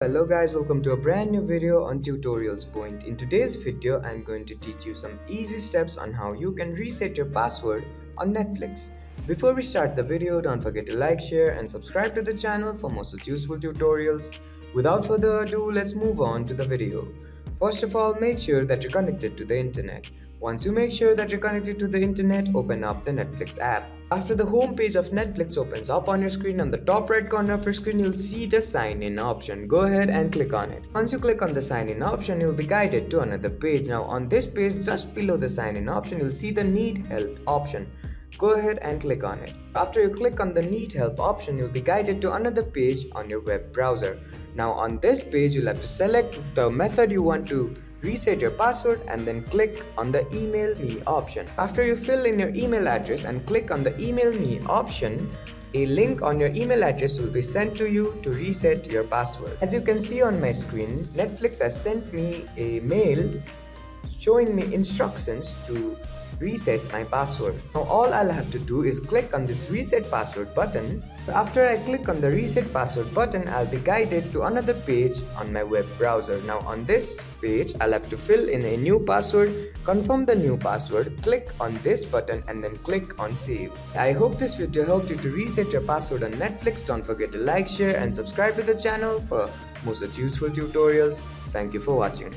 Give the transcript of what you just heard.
Hello guys, welcome to a brand new video on Tutorials Point. In today's video, I'm going to teach you some easy steps on how you can reset your password on Netflix. Before we start the video, don't forget to like, share and subscribe to the channel for more such useful tutorials. Without further ado, let's move on to the video. First of all, make sure that you're connected to the internet. Once you make sure that you're connected to the internet, open up the Netflix app. After the home page of Netflix opens up on your screen, on the top right corner of your screen, you'll see the sign in option. Go ahead and click on it. Once you click on the sign in option, you'll be guided to another page. Now on this page, just below the sign in option, you'll see the need help option. Go ahead and click on it. After you click on the need help option, you'll be guided to another page on your web browser. Now on this page, you'll have to select the method you want to reset your password and then click on the email me option. After you fill in your email address and click on the email me option, a link on your email address will be sent to you to reset your password. As you can see on my screen, Netflix has sent me a mail showing me instructions to reset my password. Now all I'll have to do is click on this reset password button. After I click on the reset password button, I'll be guided to another page on my web browser. Now on this page, I'll have to fill in a new password, confirm the new password, click on this button and then click on save. I hope this video helped you to reset your password on Netflix. Don't forget to like, share and subscribe to the channel for more such useful tutorials. Thank you for watching.